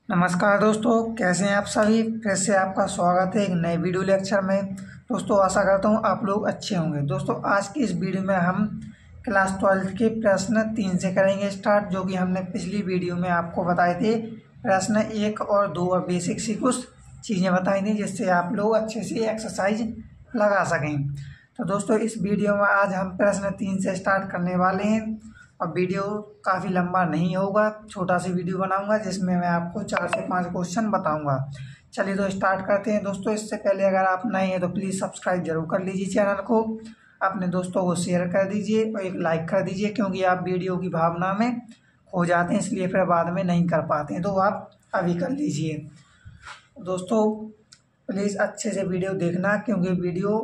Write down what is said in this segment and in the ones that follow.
नमस्कार दोस्तों, कैसे हैं आप सभी। फिर से आपका स्वागत है एक नए वीडियो लेक्चर में। दोस्तों आशा करता हूं आप लोग अच्छे होंगे। दोस्तों आज की इस वीडियो में हम क्लास 12 के प्रश्न 3 से करेंगे स्टार्ट, जो कि हमने पिछली वीडियो में आपको बताए थे। प्रश्न 1 और 2 और बेसिक सी कुछ चीज़ें बताई थी जिससे आप लोग अच्छे से एक्सरसाइज लगा सकें। तो दोस्तों इस वीडियो में आज हम प्रश्न 3 से स्टार्ट करने वाले हैं और वीडियो काफ़ी लंबा नहीं होगा, छोटा सी वीडियो बनाऊंगा जिसमें मैं आपको 4 से 5 क्वेश्चन बताऊंगा। चलिए तो स्टार्ट करते हैं। दोस्तों इससे पहले अगर आप नए हैं तो प्लीज़ सब्सक्राइब जरूर कर लीजिए चैनल को, अपने दोस्तों को शेयर कर दीजिए और एक लाइक कर दीजिए, क्योंकि आप वीडियो की भावना में खो जाते हैं इसलिए फिर बाद में नहीं कर पाते हैं, तो आप अभी कर लीजिए। दोस्तों प्लीज़ अच्छे से वीडियो देखना, क्योंकि वीडियो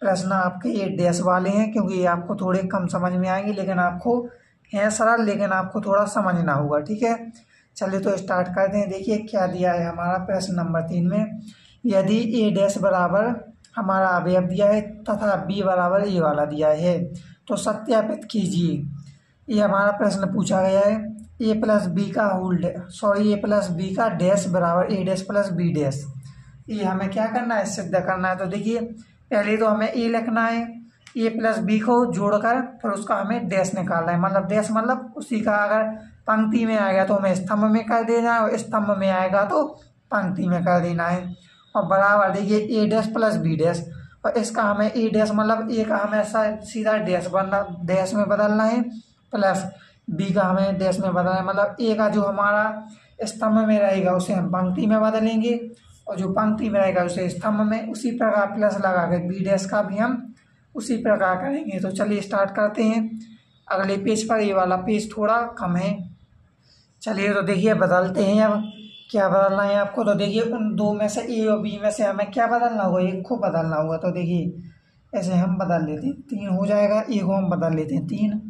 प्रश्न आपके ये डैश वाले हैं, क्योंकि ये आपको थोड़े कम समझ में आएंगे, लेकिन आपको है सरल, लेकिन आपको थोड़ा समझना होगा। ठीक है, चलिए तो स्टार्ट करते हैं। देखिए क्या दिया है हमारा प्रश्न नंबर 3 में। यदि ए डैश बराबर हमारा अवयव दिया है तथा बी बराबर ए वाला दिया है तो सत्यापित कीजिए। ये हमारा प्रश्न पूछा गया है। ए प्लस बी का डैश बराबर ए डैश प्लस बी डैश। ये हमें क्या करना है, सिद्ध करना है। तो देखिए पहले तो हमें ए लिखना है, ए प्लस बी को जोड़कर फिर उसका हमें डैश निकालना है। मतलब डैश मतलब उसी का अगर पंक्ति में आएगा तो हमें स्तंभ में कर देना है, और स्तंभ में आएगा तो पंक्ति में कर देना है। और बराबर देखिए ए डैश प्लस बी डैश, और इसका हमें ए डैश मतलब ए का हमें ऐसा सीधा डैश में बदलना है, प्लस बी का हमें डैश में बदलना है। मतलब ए का जो हमारा स्तंभ में रहेगा उसे हम पंक्ति में बदलेंगे, और जो पंक्ति में रहेगा उसे स्तंभ में। उसी प्रकार प्लस लगा के बी डैश का भी हम उसी प्रकार करेंगे। तो चलिए स्टार्ट करते हैं अगले पेज पर। ये वाला पेज थोड़ा कम है। चलिए तो देखिए बदलते हैं। अब क्या बदलना है आपको, तो देखिए उन दो में से ए और बी में से हमें क्या बदलना होगा, एक को बदलना होगा। तो देखिए ऐसे हम बदल लेते हैं, 3 हो जाएगा। ए को हम बदल लेते हैं 3,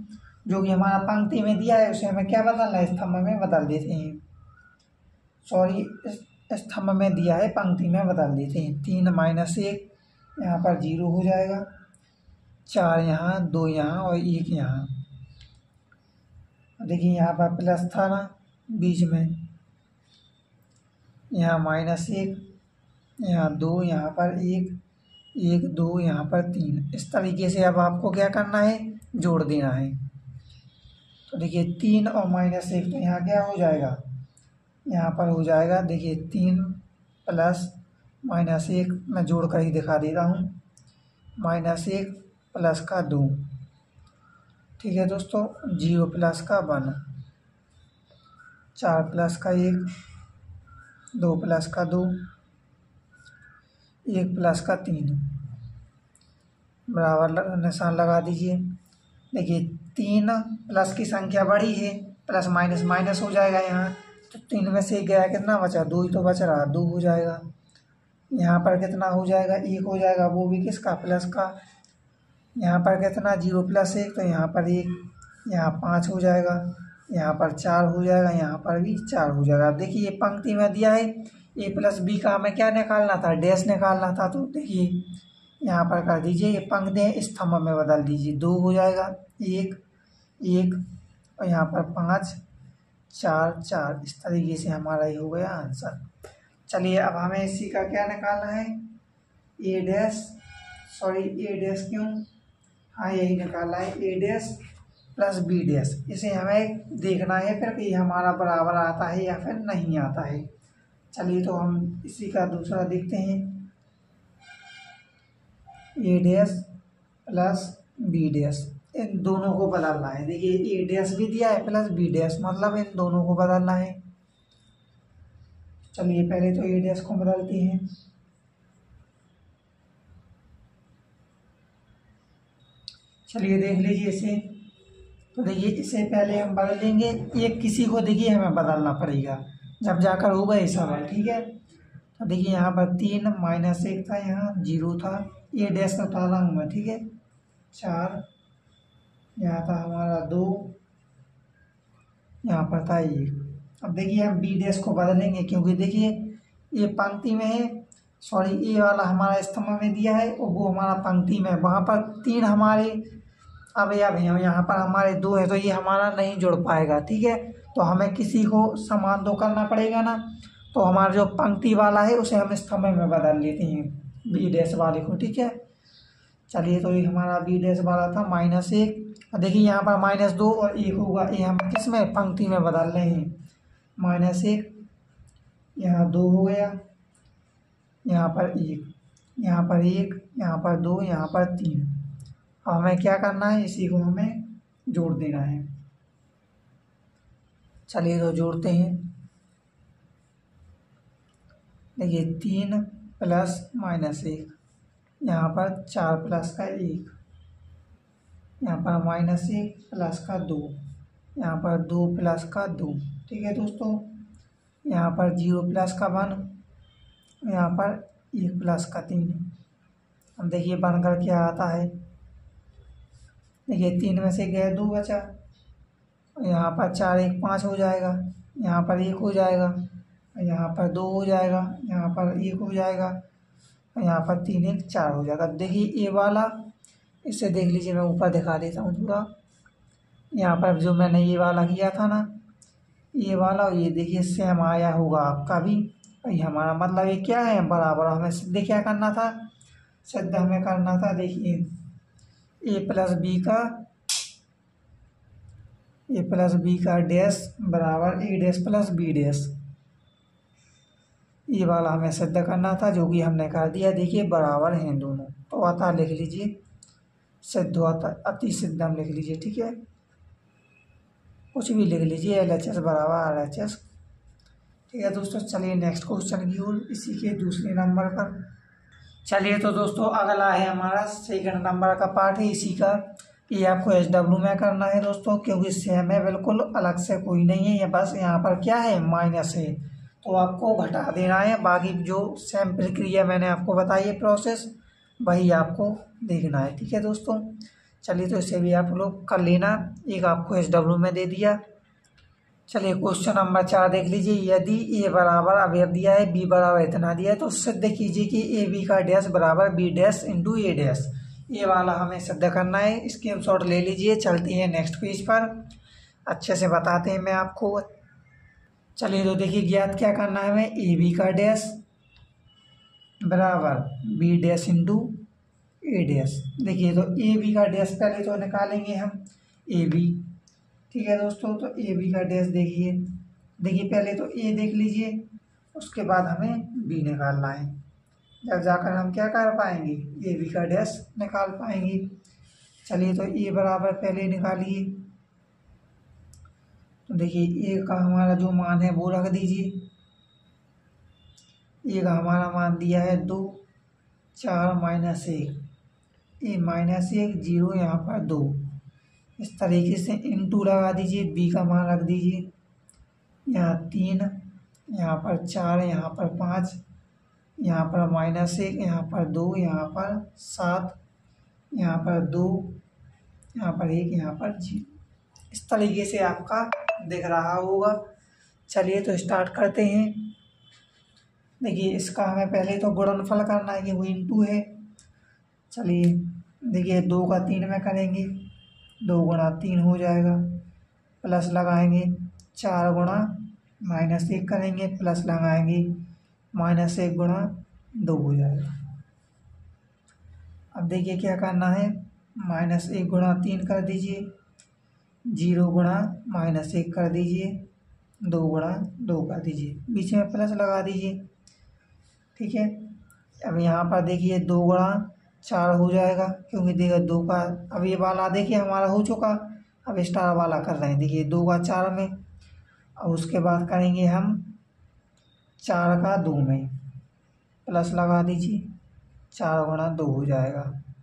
जो कि हमारा पंक्ति में दिया है उसे हमें क्या बदलना है, स्तंभ में बदल देते हैं। सॉरी, स्तंभ में दिया है पंक्ति में बदल देते हैं। 3 माइनस 1 यहाँ पर 0 हो जाएगा, 4 यहाँ, 2 यहाँ और 1 यहाँ। देखिए यहाँ पर प्लस था ना बीच में, यहाँ माइनस 1, यहाँ 2, यहाँ पर 1, 1 2 यहाँ पर 3। इस तरीके से अब आपको क्या करना है, जोड़ देना है। तो देखिए 3 और माइनस 1 तो यहाँ क्या हो जाएगा, यहाँ पर हो जाएगा देखिए 3 प्लस माइनस 1, मैं जोड़ कर ही दिखा दे रहा हूँ, माइनस 1 प्लस का 2। ठीक है दोस्तों, 0 प्लस का 1, 4 प्लस का 1, 2 प्लस का 2, 1 प्लस का 3, बराबर निशान लगा दीजिए। देखिए 3 प्लस की संख्या बड़ी है, प्लस माइनस माइनस हो जाएगा यहाँ, तो 3 में से गया कितना बचा, 2 ही तो बच रहा, 2 हो जाएगा। यहाँ पर कितना हो जाएगा, 1 हो जाएगा, वो भी किसका, प्लस का। यहाँ पर कितना, 0 प्लस 1, तो यहाँ पर 1, यहाँ 5 हो जाएगा, यहाँ पर 4 हो जाएगा, यहाँ पर भी 4 हो जाएगा। देखिए ये पंक्ति में दिया है, ए प्लस बी का हमें क्या निकालना था, डैश निकालना था। तो देखिए यहाँ पर कर दीजिए, ये पंक्ति स्तंभ में बदल दीजिए, 2 हो जाएगा, 1 1 और यहाँ पर 5 4 4। इस तरीके से हमारा ये हो गया आंसर। चलिए अब हमें इसी का क्या निकालना है, ए डैश क्यों, हाँ यही निकालना है, ए डैश प्लस बी डैश। इसे हमें देखना है फिर कि हमारा बराबर आता है या फिर नहीं आता है। चलिए तो हम इसी का दूसरा देखते हैं, ए डैश प्लस बी डैश, इन दोनों को बदलना है। देखिए ए डैश भी दिया है प्लस बी डैश, मतलब इन दोनों को बदलना है। चलिए पहले तो ए डैश को बदलते हैं। चलिए देख लीजिए इसे। तो देखिए इसे पहले हम बदल लेंगे, ये किसी को देखिए हमें बदलना पड़ेगा जब जाकर होगा ये सवाल। ठीक है, तो देखिए यहाँ पर 3 माइनस 1 था, यहाँ 0 था, ये डैश का डाला हूँ मैं। ठीक है, 4, यहाँ था हमारा 2, यहाँ पर था 1। अब देखिए हम बी डैश को बदलेंगे, क्योंकि देखिए ये पंक्ति में है, सॉरी ए वाला हमारा स्तंभ में दिया है और वो हमारा पंक्ति में, वहाँ पर 3 हमारे अवयव हैं, यहाँ पर हमारे 2 हैं, तो ये हमारा नहीं जुड़ पाएगा। ठीक है, तो हमें किसी को समान तो करना पड़ेगा ना। तो हमारा जो पंक्ति वाला है उसे हम स्तंभ में बदल लेते हैं बी डैश वाले को, ठीक है। चलिए तो ये हमारा बी डैश वाला था -1। देखिए यहाँ पर -2 और 1 होगा, ये हम किस में पंक्ति में बदल रहे हैं। -1 यहाँ 2 हो गया, यहाँ पर 1, यहाँ पर 1, यहाँ पर 2, यहाँ पर 3। अब हमें क्या करना है, इसी को हमें जोड़ देना है। चलिए तो जोड़ते हैं। देखिए 3 प्लस -1, यहाँ पर 4 प्लस का 1, यहाँ पर -1 प्लस का 2, यहाँ पर 2 प्लस का 2, ठीक है दोस्तों। यहाँ पर 0 प्लस का 1, यहाँ पर 1 प्लस का 3। अब देखिए बनकर क्या आता है। देखिए 3 में से गया 2 बचा, यहाँ पर 4 1 5 हो जाएगा, यहाँ पर 1 हो जाएगा, यहाँ पर 2 हो जाएगा, यहाँ पर 1 हो जाएगा, यहाँ पर 3 1 4 हो जाएगा। देखिए ये वाला, इससे देख लीजिए मैं ऊपर दिखा देता हूँ थोड़ा। यहाँ पर जो मैंने ये वाला किया था ना, ये वाला, ये देखिए सेम आया होगा आपका भी। ये हमारा मतलब ये क्या है, बराबर। हमें सिद्ध क्या करना था, सिद्ध हमें करना था। देखिए a प्लस बी का डैश बराबर a dash plus b dash, ये वाला हमें सिद्ध करना था, जो कि हमने कर दिया। देखिए बराबर हैं दोनों, तो आता लिख लीजिए, सिद्ध होता अति सिद्ध हम लिख लीजिए, ठीक है। कुछ भी लिख लीजिए, LHS बराबर RHS, ठीक है दोस्तों। चलिए नेक्स्ट क्वेश्चन की ओर, इसी के दूसरे नंबर पर। चलिए तो दोस्तों अगला है हमारा सेकंड नंबर का पार्ट है इसी का। ये आपको SW में करना है दोस्तों, क्योंकि सेम है, बिल्कुल अलग से कोई नहीं है। ये बस यहाँ पर क्या है, माइनस है, तो आपको घटा देना है। बाकी जो सेम प्रक्रिया मैंने आपको बताई है प्रोसेस, वही आपको देखना है, ठीक है दोस्तों। चलिए तो इसे भी आप लोग कर लेना, एक आपको SW में दे दिया। चलिए क्वेश्चन नंबर 4 देख लीजिए। यदि ए बराबर अवयव दिया है, बी बराबर इतना दिया है, तो सिद्ध कीजिए कि ए बी का डैश बराबर बी डैश इंटू ए डैश। ये वाला हमें सिद्ध करना है, स्क्रीनशॉट ले लीजिए। चलते हैं नेक्स्ट पेज पर, अच्छे से बताते हैं मैं आपको। चलिए तो देखिए ज्ञात क्या करना है हमें, ए बी का डैश बराबर बी डैश इंटू ए डैश। देखिए तो ए बी का डैश पहले तो निकालेंगे हम, ए बी, ठीक है दोस्तों। तो ए बी का डैश देखिए पहले तो ए देख लीजिए, उसके बाद हमें बी निकालना है। जब जाकर हम क्या कर पाएंगे, ए बी का डैश निकाल पाएंगे। चलिए तो ए बराबर पहले निकालिए। तो देखिए ए का हमारा जो मान है वो रख दीजिए। ए का हमारा मान दिया है 2, 4 -1, ए -1 0, यहाँ पर 2। इस तरीके से इंटू लगा दीजिए, बी का मान रख दीजिए यहाँ 3, यहाँ पर 4, यहाँ पर 5, यहाँ पर -1, यहाँ पर 2, यहाँ पर 7, यहाँ पर 2, यहाँ पर 1, यहाँ पर 0। इस तरीके से आपका दिख रहा होगा। चलिए तो स्टार्ट करते हैं। देखिए इसका हमें पहले तो गुणनफल करना है, कि वो इंटू है। चलिए देखिए 2 का 3 में करेंगे, 2 गुणा 3 हो जाएगा, प्लस लगाएंगे 4 गुणा -1 करेंगे, प्लस लगाएंगे -1 गुणा 2 हो जाएगा। अब देखिए क्या करना है, -1 गुणा 3 कर दीजिए, 0 गुणा -1 कर दीजिए, 2 गुणा 2 कर दीजिए, बीच में प्लस लगा दीजिए, ठीक है। अब यहाँ पर देखिए 2 गुणा 4 हो जाएगा, क्योंकि देखिए 2 का, अब ये वाला देखिए हमारा हो चुका, अब स्टार वाला कर रहे हैं। देखिए 2 का 4 में, अब उसके बाद करेंगे हम 4 का 2 में, प्लस लगा दीजिए, 4 गुणा 2 हो जाएगा,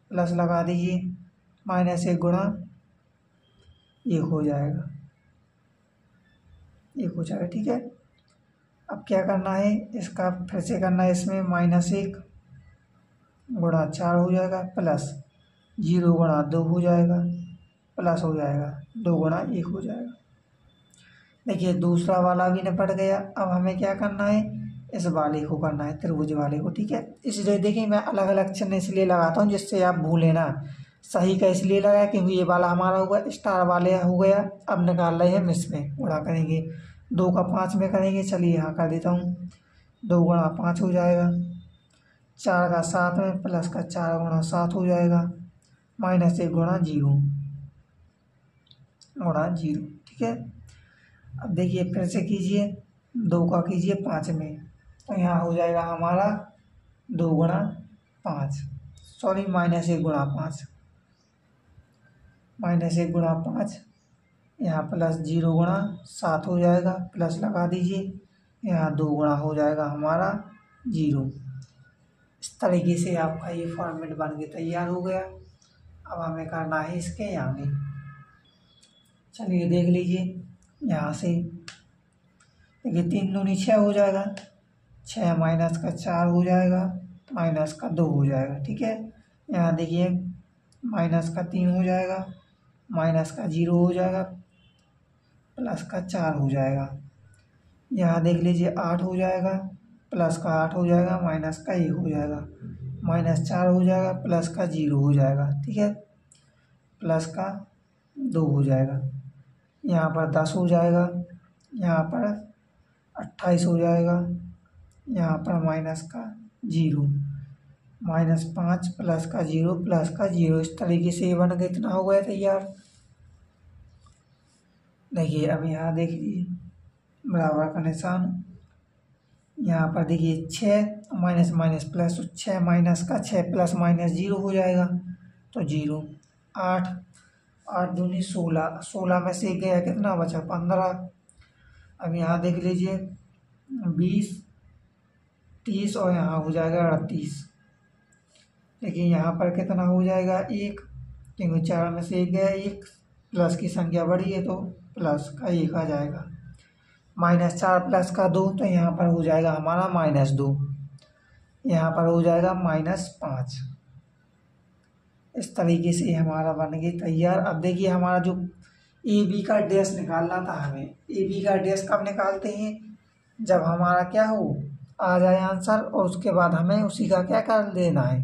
प्लस लगा दीजिए, -1 गुणा 1 हो जाएगा, 1 हो जाएगा, ठीक है। अब क्या करना है, इसका फिर से करना है, इसमें -1 गुणा 4 हो जाएगा, प्लस 0 गुणा 2 हो जाएगा, प्लस हो जाएगा 2 गुणा 1 हो जाएगा। देखिए दूसरा वाला भी निपट गया। अब हमें क्या करना है, इस वाले को करना है, त्रिभुज वाले को, ठीक है। इसलिए देखिए मैं अलग अलग चिन्ह इसलिए लगाता हूँ जिससे आप भूलें ना। सही का इसलिए लगा क्योंकि ये वाला हमारा हुआ स्टार वाले हो गया। अब निकाल रहे हैं मिस में, गुणा करेंगे 2 का 5 में करेंगे। चलिए यहाँ कर देता हूँ, 2 गुणा 5 हो जाएगा, 4 का 7 में प्लस का 4 गुणा 7 हो जाएगा, माइनस 1 गुणा 0 गुणा 0। ठीक है, अब देखिए फिर से कीजिए, 2 का कीजिए 5 में, तो यहाँ हो जाएगा हमारा 2 गुणा 5, सॉरी माइनस 1 गुणा 5, माइनस 1 गुणा 5, यहाँ प्लस 0 गुणा 7 हो जाएगा, प्लस लगा दीजिए, यहाँ 2 गुणा हो जाएगा हमारा 0। इस तरीके से आपका ये फॉर्मेट बन के तैयार हो गया। अब हमें करना है इसके आगे। चलिए देख लीजिए, यहाँ से देखिए 3 दूनी 6 हो जाएगा, 6 माइनस का 4 हो जाएगा, माइनस का 2 हो जाएगा। ठीक है, यहाँ देखिए माइनस का 3 हो जाएगा, माइनस का 0 हो जाएगा, प्लस का 4 हो जाएगा। यहाँ देख लीजिए 8 हो जाएगा, प्लस का 8 हो जाएगा, माइनस का 1 हो जाएगा, माइनस 4 हो जाएगा, प्लस का 0 हो जाएगा। ठीक है, प्लस का 2 हो जाएगा, यहाँ पर 10 हो जाएगा, यहाँ पर 28 हो जाएगा, यहाँ पर माइनस का 0, माइनस 5 प्लस का 0 प्लस का 0। इस तरीके से ये बन के इतना हो गया तैयार। देखिए अब यहाँ देखिए बराबर का निशान, यहाँ पर देखिए 6 माइनस माइनस प्लस, तो 6 माइनस का 6 प्लस माइनस 0 हो जाएगा, तो 0। 8 8 दूनी 16, 16 में से गया कितना बचा 15। अब यहाँ देख लीजिए 20 30 और यहाँ हो जाएगा 38। देखिए यहाँ पर कितना हो जाएगा 1, क्योंकि 4 में से 1 गया, 1 प्लस की संख्या बढ़ी है तो प्लस का 1 आ जाएगा, माइनस 4 प्लस का 2, तो यहाँ पर हो जाएगा हमारा -2, यहाँ पर हो जाएगा -5। इस तरीके से हमारा बन गई तैयार। अब देखिए हमारा जो ए बी का डैश निकालना था, हमें ए बी का डैश कब निकालते हैं, जब हमारा क्या हो आ जाए आंसर, और उसके बाद हमें उसी का क्या कर देना है,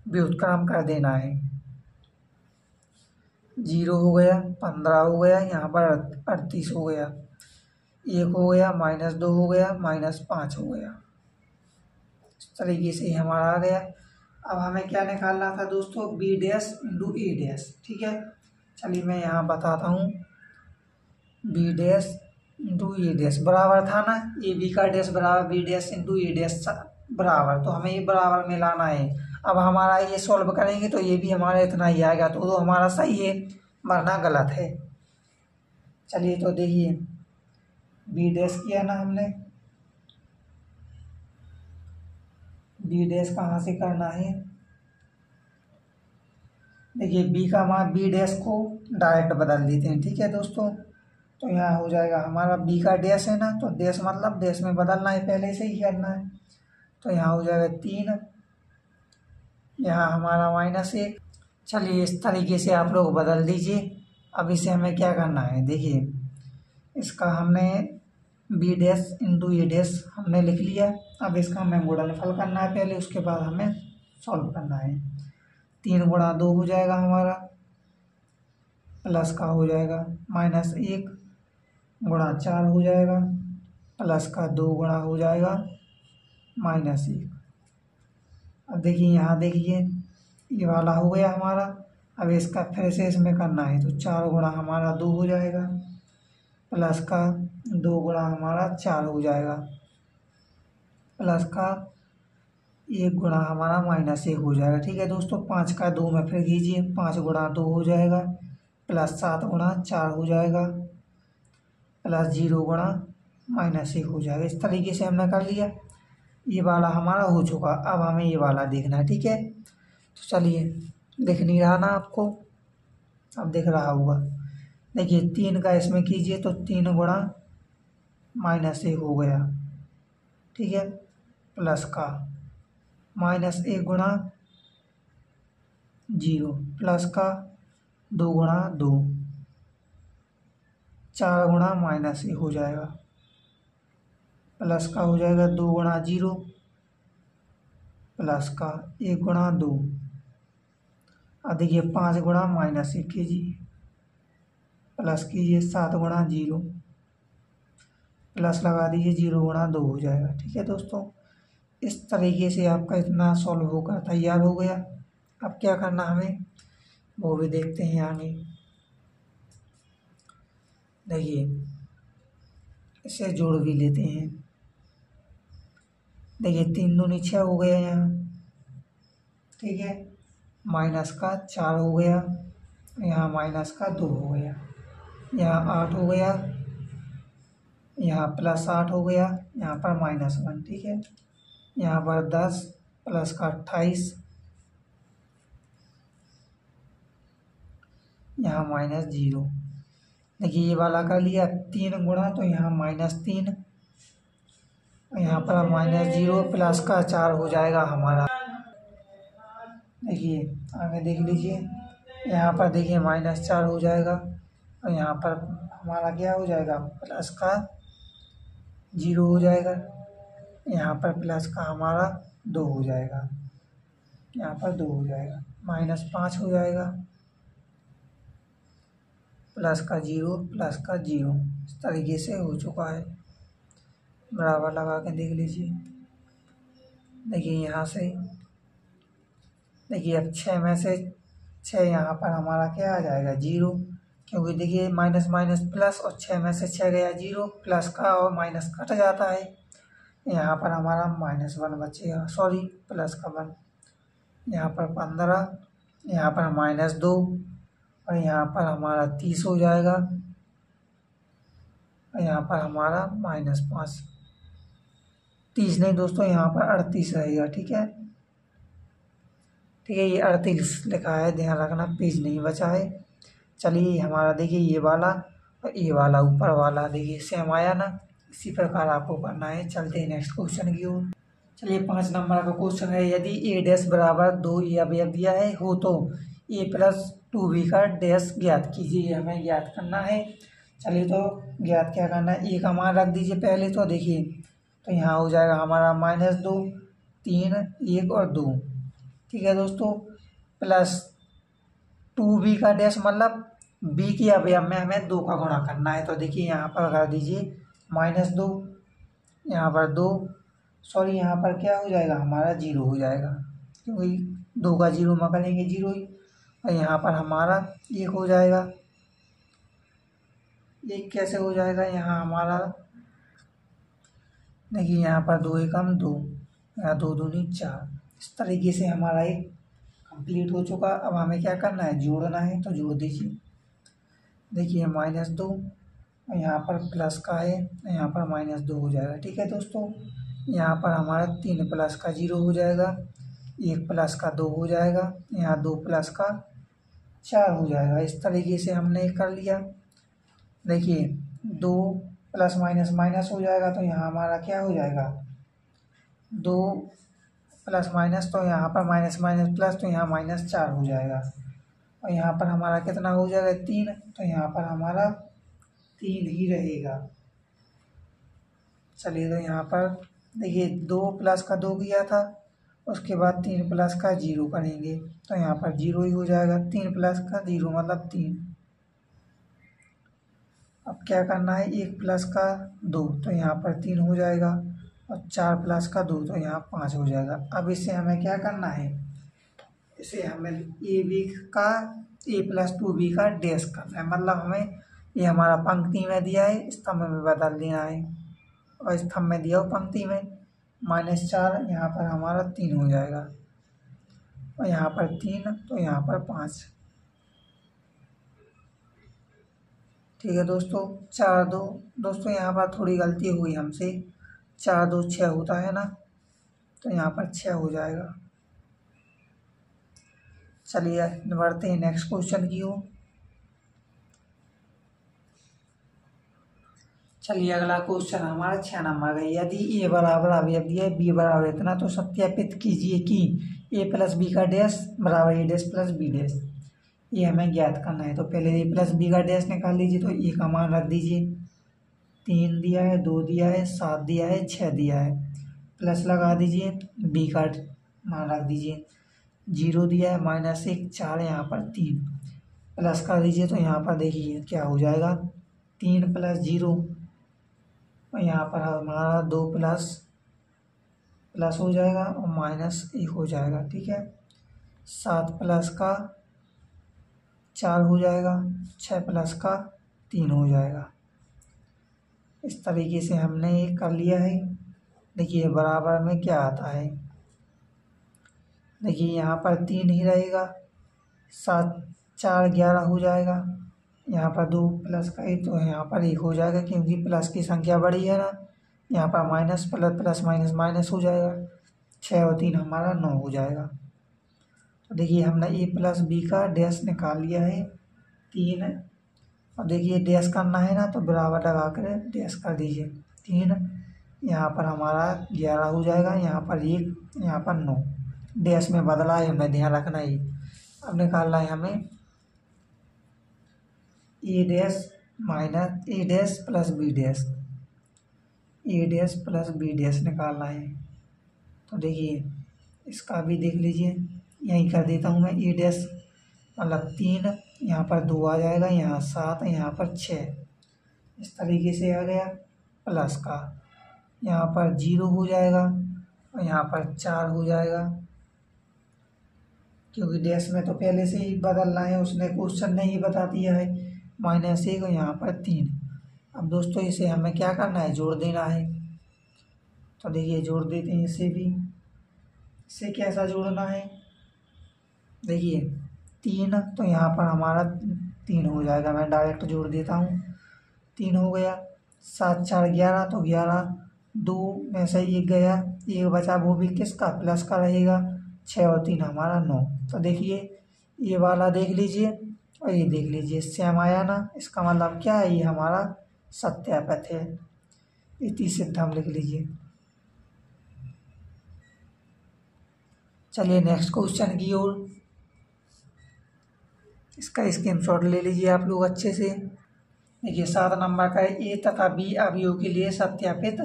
व्युत्क्रम कर देना है। 0 हो गया, 15 हो गया, यहाँ पर 38 हो गया, 1 हो गया, -2 हो गया, -5 हो गया। इस तरीके से हमारा आ गया। अब हमें क्या निकालना था दोस्तों, बी डैश इंटू ए डैश। ठीक है, चलिए मैं यहाँ बताता हूँ, बी डैश इंटू ए डैश बराबर था ना, ए बी का डैश बराबर बी डैश इंटू ए डैश बराबर, तो हमें ये बराबर में लाना है। अब हमारा ये सॉल्व करेंगे तो ये भी हमारा इतना ही आएगा, तो हमारा सही है वरना गलत है। चलिए तो देखिए बी डैश किया ना हमने, बी डैश कहाँ से करना है, देखिए बी का मान बी डैश को डायरेक्ट बदल देते हैं। ठीक है दोस्तों, तो यहाँ हो जाएगा हमारा बी का डैश है ना, तो डैश मतलब डैश में बदलना है, पहले से ही करना है, तो यहाँ हो जाएगा 3, यहाँ हमारा -1। चलिए इस तरीके से आप लोग बदल दीजिए। अब इसे हमें क्या करना है, देखिए इसका हमने बी डैश इंटू ए डैश हमने लिख लिया। अब इसका हमें गुणनफल करना है पहले, उसके बाद हमें सॉल्व करना है। 3 गुणा 2 हो जाएगा हमारा, प्लस का हो जाएगा -1 गुणा 4 हो जाएगा, प्लस का 2 गुणा हो जाएगा -1। अब देखिए यहाँ देखिए ये वाला हो गया हमारा। अब इसका फिर से इसमें करना है, तो 4 गुणा हमारा 2 हो जाएगा, प्लस का 2 गुणा हमारा 4 हो जाएगा, प्लस का 1 गुणा हमारा -1 हो जाएगा। ठीक है दोस्तों, 5 का 2 में फिर कीजिए, 5 गुणा 2 हो जाएगा, प्लस 7 गुणा 4 हो जाएगा, प्लस 0 गुणा -1 हो जाएगा। इस तरीके से हमने कर लिया, ये वाला हमारा हो चुका। अब हमें ये वाला देखना है। ठीक है, तो चलिए, दिख नहीं रहा ना आपको, अब दिख रहा होगा। देखिए 3 का इसमें कीजिए, तो 3 गुणा -1 हो गया। ठीक है, प्लस का -1 गुणा 0, प्लस का 2 गुणा 2, 4 गुणा -1 हो जाएगा, प्लस का हो जाएगा 2 गुणा 0, प्लस का 1 गुणा 2, अब देखिए 5 गुणा -1 kg प्लस कीजिए 7 गुणा 0 प्लस लगा दीजिए 0 गुणा 2 हो जाएगा। ठीक है दोस्तों, इस तरीके से आपका इतना सॉल्व होकर तैयार हो गया। अब क्या करना हमें वो भी देखते हैं आगे। देखिए इसे जोड़ भी लेते हैं। देखिए 3 दूनी 6 हो गया यहाँ। ठीक है, माइनस का 4 हो गया, यहाँ माइनस का 2 हो गया, यहाँ 8 हो गया, यहाँ +8 हो गया, यहाँ पर -1। ठीक है, यहाँ पर 10 प्लस का 28, यहाँ -0। देखिए ये वाला कर लिया 3 गुणा, तो यहाँ -3, यहाँ पर -0 प्लस का 4 हो जाएगा हमारा। देखिए आगे देख लीजिए, यहाँ पर देखिए -4 हो जाएगा और यहाँ पर हमारा क्या हो जाएगा, प्लस का 0 हो जाएगा, यहाँ पर प्लस का हमारा 2 हो जाएगा, यहाँ पर 2 हो जाएगा, -5 हो जाएगा, प्लस का 0 प्लस का 0। इस तरीके से हो चुका है। बराबर लगा के देख लीजिए। देखिए यहाँ से देखिए अब 6 में से 6 यहाँ पर हमारा क्या आ जाएगा 0, क्योंकि देखिए माइनस माइनस प्लस, और 6 में से 6 गया 0, प्लस का और माइनस कट जाता है। यहाँ पर हमारा -1 बचेगा, सॉरी प्लस का 1, यहाँ पर 15, यहाँ पर -2 और यहाँ पर हमारा 30 हो जाएगा और यहाँ पर हमारा -5, 30 नहीं दोस्तों, यहाँ पर 38 रहेगा। ठीक है, ठीक है, ये 38 लिखा है, ध्यान रखना, पेज नहीं बचा है। चलिए हमारा देखिए ये वाला और ये वाला ऊपर वाला देखिए सेम आया ना, इसी प्रकार आपको करना है। चलते हैं नेक्स्ट क्वेश्चन की ओर। चलिए 5 नंबर का क्वेश्चन है, यदि a' बराबर 2 अवयव दिया है हो तो a + 2b का डैश ज्ञात कीजिए। हमें ज्ञात करना है। चलिए तो ज्ञात क्या करना है, a का मान रख दीजिए पहले। तो देखिए तो यहाँ हो जाएगा हमारा -2, 3, 1 और 2। ठीक है दोस्तों, प्लस 2b का डैश मतलब b की अवयव में हमें 2 का गुणा करना है। तो देखिए यहाँ पर कर दीजिए -2, यहाँ पर 2, सॉरी यहाँ पर क्या हो जाएगा हमारा 0 हो जाएगा, क्योंकि 2 का 0 मकलेंगे 0 ही। और यहाँ पर हमारा 1 हो जाएगा। 1 कैसे हो जाएगा, यहाँ हमारा देखिए यहाँ पर 2 एकम 2, यहाँ 2 दूनी 4। इस तरीके से हमारा एक कंप्लीट हो चुका। अब हमें क्या करना है, जोड़ना है। तो जोड़ दीजिए। देखिए -2 और यहाँ पर प्लस का है, यहाँ पर -2 हो जाएगा। ठीक है दोस्तों, यहाँ पर हमारा 3 प्लस का 0 हो जाएगा, 1 प्लस का 2 हो जाएगा, यहाँ 2 प्लस का 4 हो जाएगा। इस तरीके से हमने कर लिया। देखिए 2 प्लस माइनस माइनस हो जाएगा, तो यहाँ हमारा क्या हो जाएगा 2 प्लस माइनस, तो यहाँ पर माइनस माइनस प्लस, तो यहाँ -4 हो जाएगा। और यहाँ पर हमारा कितना हो जाएगा 3, तो यहाँ पर हमारा 3 ही रहेगा। चलिए तो यहाँ पर देखिए 2 प्लस का 2 किया था, उसके बाद 3 प्लस का 0 करेंगे, तो यहाँ पर 0 ही हो जाएगा। 3 प्लस का 0 मतलब 3। अब क्या करना है, 1 प्लस का 2, तो यहाँ पर 3 हो जाएगा, और 4 प्लस का 2, तो यहाँ 5 हो जाएगा। अब इससे हमें क्या करना है, इसे हमें a + 2b का डैश करना है। मतलब हमें ये हमारा पंक्ति में दिया है, स्तंभ में बदल देना है, और स्तंभ में दिया हो पंक्ति में -4, यहाँ पर हमारा 3 हो जाएगा, और यहाँ पर 3, तो यहाँ पर 5। ठीक है दोस्तों, 4 2, दोस्तों यहाँ पर थोड़ी गलती हुई हमसे, 4 2 6 होता है ना, तो यहाँ पर 6 हो जाएगा। चलिए बढ़ते हैं नेक्स्ट क्वेश्चन की ओर। चलिए अगला क्वेश्चन हमारा 6 नंबर का, यदि a बराबर अवयव दिया है b बराबर इतना, तो सत्यापित कीजिए कि a + b का डैश बराबर a' + b'। ये हमें ज्ञात करना है। तो पहले a + b का डैश निकाल लीजिए। तो a का मान रख दीजिए, 3 दिया है, 2 दिया है, 7 दिया है, 6 दिया है, प्लस लगा दीजिए, b का मान रख दीजिए। जीरो दिया है, -1 4, यहाँ पर 3 प्लस कर दीजिए। तो यहाँ पर देखिए क्या हो जाएगा, 3 + 0, और यहाँ पर हमारा 2 प्लस प्लस हो जाएगा और -1 हो जाएगा। ठीक है, 7 प्लस का 4 हो जाएगा, 6 प्लस का 3 हो जाएगा। इस तरीके से हमने ये कर लिया है। देखिए बराबर में क्या आता है, देखिए यहाँ पर 3 ही रहेगा, 7 4 11 हो जाएगा। यहाँ पर 2 प्लस का 1, तो यहाँ पर 1 हो जाएगा, क्योंकि प्लस की संख्या बड़ी है ना। यहाँ पर minus plus plus minus minus हो जाएगा, 6 और 3 हमारा 9 हो जाएगा। तो देखिए हमने a + b का डैश निकाल लिया है 3। और देखिए डैश करना है ना, तो बराबर लगा कर डैश कर दीजिए। 3 यहाँ पर हमारा 11 हो जाएगा, यहाँ पर 1, यहाँ पर 9, डैश में बदला है, हमें ध्यान रखना ही। अब निकालना है हमें a dash + b dash, a dash + b dash निकालना है। तो देखिए इसका भी देख लीजिए, यहीं कर देता हूँ मैं। a डैश मतलब 3, यहाँ पर 2 आ जाएगा, यहाँ 7, यहाँ पर 6, इस तरीके से आ गया। प्लस का यहाँ पर 0 हो जाएगा और यहाँ पर 4 हो जाएगा, क्योंकि डैश में तो पहले से ही बदलना है, उसने क्वेश्चन ने ही बता दिया है। -1 और यहाँ पर 3। अब दोस्तों इसे हमें क्या करना है, जोड़ देना है। तो देखिए जोड़ देते हैं इसे भी। इसे कैसा जोड़ना है, देखिए 3, तो यहाँ पर हमारा 3 हो जाएगा, मैं डायरेक्ट जोड़ देता हूँ। 3 हो गया, 7 4 11, तो 11, 2 में से 1 गया, 1 बचा, वो भी किसका, प्लस का रहेगा। 6 और 3 हमारा 9। तो देखिए ये वाला देख लीजिए और ये देख लीजिए, सेम आया ना। इसका मतलब क्या है, ये हमारा सत्यापित है। इति सिद्ध हम लिख लीजिए। चलिए नेक्स्ट क्वेश्चन की ओर। इसका स्क्रीनशॉट ले लीजिए आप लोग अच्छे से। देखिए 7 नंबर का है, ए तथा बी अवयव के लिए सत्यापित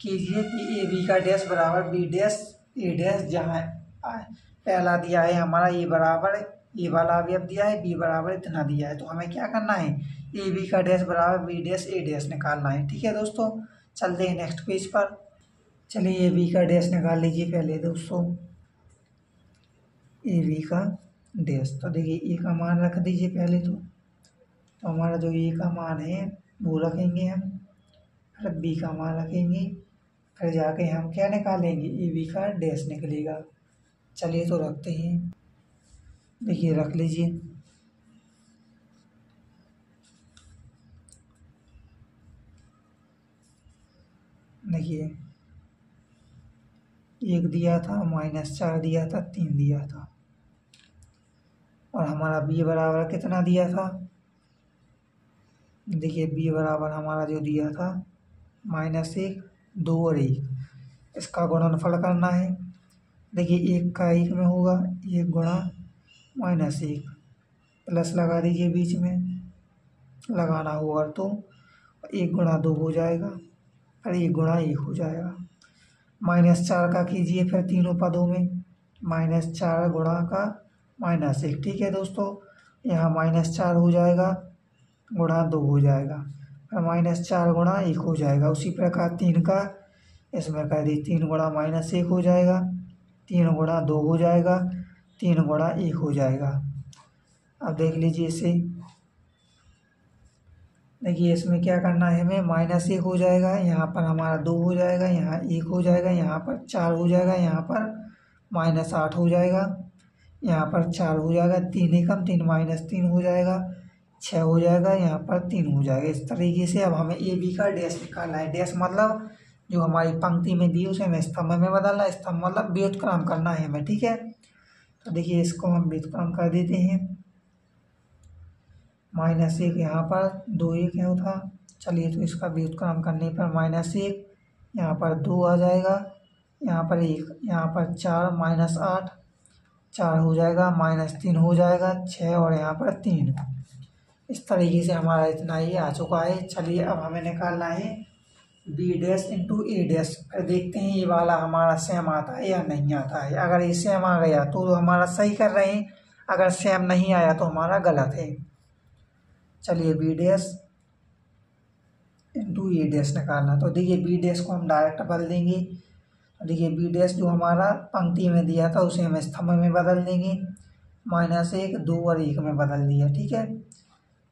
कीजिए कि ए बी का डैश बराबर बी डैश ए डैश, जहाँ पहला दिया है हमारा ए बराबर, ए वाला अवयव दिया है, बी बराबर इतना दिया है। तो हमें क्या करना है, ए बी का डैश बराबर बी डैश ए डैश निकालना है। ठीक है दोस्तों, चलते हैं नेक्स्ट पेज पर। चलिए ए बी का डैश निकाल लीजिए पहले दोस्तों, ए बी का डैश। तो देखिए ए का मान रख दीजिए पहले तो हमारा जो ए का मान है वो रखेंगे हम, फिर बी का मान रखेंगे, फिर जाके हम क्या निकालेंगे, ए बी का डैश निकलेगा। चलिए तो रखते हैं, देखिए रख लीजिए। देखिए 1 दिया था, -4 दिया था, 3 दिया था, और हमारा बी बराबर कितना दिया था, देखिए बी बराबर हमारा जो दिया था -1 2 और 1, इसका गुणनफल करना है। देखिए 1 का 1 में होगा, 1 गुणा -1, प्लस लगा दीजिए बीच में, लगाना होगा तो 1 गुणा 2 हो जाएगा, फिर 1 गुणा 1 हो जाएगा। -4 का कीजिए फिर तीनों पदों में, -4 गुणा का -1। ठीक है दोस्तों, यहाँ -4 हो जाएगा, गुणा 2 हो जाएगा, फिर -4 गुणा 1 हो जाएगा। उसी प्रकार 3 का इसमें कर दी, 3 गुणा -1 हो जाएगा, 3 गुणा 2 हो जाएगा, 3 गुणा 1 हो जाएगा। अब देख लीजिए इसे, देखिए इसमें क्या करना है हमें, -1 हो जाएगा, यहाँ पर हमारा 2 हो जाएगा, यहाँ 1 हो जाएगा, यहाँ पर 4 हो जाएगा, यहाँ पर -8 हो जाएगा, यहाँ पर 4 हो जाएगा, 3 एकम 3 -3 हो जाएगा, 6 हो जाएगा, यहाँ पर 3 हो जाएगा। इस तरीके से अब हमें ए बी का डैश निकालना है। डैश मतलब जो हमारी पंक्ति में दी उसे हमें स्तंभ में बदलना है, स्तंभ मतलब व्युत्क्रम करना है हमें। ठीक है, तो देखिए इसको हम व्युत्क्रम कर देते हैं। -1 यहाँ पर 2 1 है था, चलिए तो इसका व्युत्क्रम करने पर -1 यहाँ पर 2 आ जाएगा, यहाँ पर 1, यहाँ पर 4 -8 4 हो जाएगा, -3 हो जाएगा, 6 और यहाँ पर 3। इस तरीके से हमारा इतना ही आ चुका है। चलिए अब हमें निकालना है बी डैश इंटू ए डैश। फिर देखते हैं ये वाला हमारा सेम आता है या नहीं आता है। अगर ये सेम आ गया तो हमारा सही कर रहे हैं, अगर सेम नहीं आया तो हमारा गलत है। चलिए बी डैश इंटू ए डैश निकालना, तो देखिए बी डैश को हम डायरेक्ट बदल देंगे। देखिए बी डैश जो हमारा पंक्ति में दिया था उसे हम स्तंभ में बदल देंगे, -1 2 और 1 में बदल दिया, ठीक है।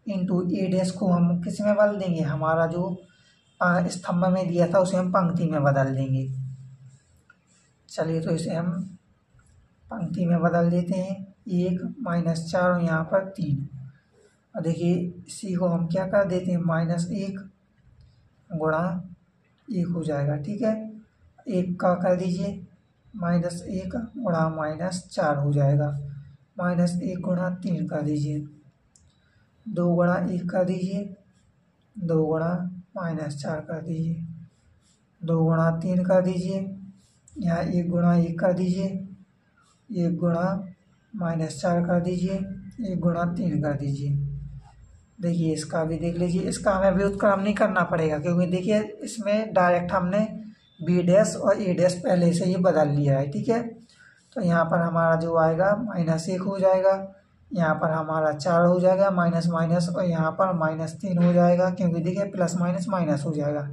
इंटू ए डैश को हम किस में बदल देंगे, हमारा जो स्तंभ में दिया था उसे हम पंक्ति में बदल देंगे। चलिए तो इसे हम पंक्ति में बदल देते हैं, 1 -4 और यहाँ पर 3। और देखिए इसी को हम क्या कर देते हैं, -1 गुणा 1 हो जाएगा, ठीक है। 1 का कर दीजिए, -1 गुणा -4 हो जाएगा, -1 गुणा 3 कर दीजिए, 2 गुणा 1 कर दीजिए, 2 गुणा -4 कर दीजिए, 2 गुणा 3 कर दीजिए, यहाँ 1 गुणा 1 कर दीजिए, 1 गुणा -4 कर दीजिए, 1 गुणा 3 कर दीजिए। देखिए इसका भी देख लीजिए, इसका हमें व्युत्क्रम नहीं करना पड़ेगा क्योंकि देखिए इसमें डायरेक्ट हमने बी डैश और ए डैश पहले से ही बदल लिया है, ठीक है। तो यहाँ पर हमारा जो आएगा -1 हो जाएगा, यहाँ पर हमारा 4 हो जाएगा, माइनस माइनस, और यहाँ पर -3 हो जाएगा क्योंकि देखिए प्लस माइनस माइनस हो जाएगा,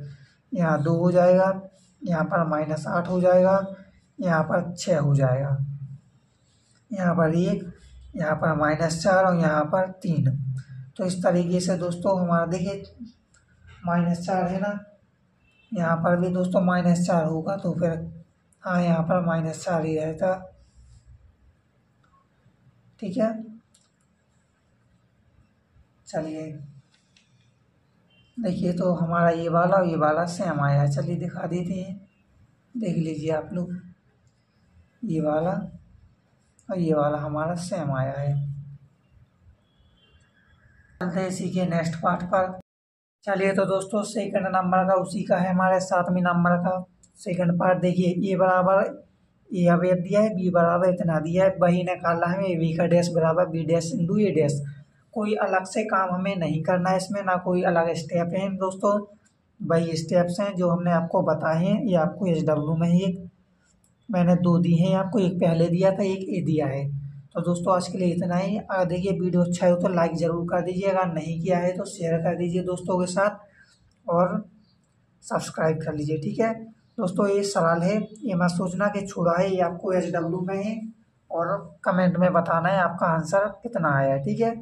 यहाँ 2 हो जाएगा, यहाँ पर -8 हो जाएगा, यहाँ पर 6 हो जाएगा, यहाँ पर 1, यहाँ पर -4 और यहाँ पर 3। तो इस तरीके से दोस्तों हमारा देखिए -4 है ना, यहाँ पर भी दोस्तों -4 होगा, तो फिर हाँ यहाँ पर -4 ही रहता, ठीक है। चलिए देखिए तो हमारा ये वाला सेम आया है, चलिए दिखा देते हैं, देख लीजिए आप लोग, ये वाला और ये वाला हमारा सेम आया है। चलते हैं इसी के नेक्स्ट पार्ट पर। चलिए तो दोस्तों सेकंड नंबर का उसी का है, हमारे 7वें नंबर का सेकंड पार्ट। देखिए ए बराबर ए अवयव दिया है, बी बराबर इतना दिया है, वही निकालना है, ए बी का डैश बराबर बी डैश इंटू ए डैश। कोई अलग से काम हमें नहीं करना है इसमें, ना कोई अलग स्टेप है दोस्तों, वही स्टेप्स हैं जो हमने आपको बताए हैं। ये आपको SW में ही मैंने 2 दी हैं आपको, एक पहले दिया था, एक ए दिया है। तो दोस्तों आज के लिए इतना ही। अगर देखिए वीडियो अच्छा हो तो लाइक ज़रूर कर दीजिए, अगर नहीं किया है तो शेयर कर दीजिए दोस्तों के साथ, और सब्सक्राइब कर लीजिए, ठीक है दोस्तों। ये सवाल है, ये मत सोचना कि छोड़ा है, ये आपको SW में है, और कमेंट में बताना है आपका आंसर कितना आया है, ठीक है।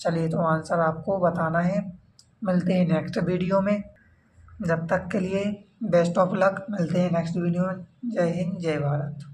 चलिए तो आंसर आपको बताना है। मिलते हैं नेक्स्ट वीडियो में, जब तक के लिए बेस्ट ऑफ लक, मिलते हैं नेक्स्ट वीडियो में। जय हिंद, जय भारत।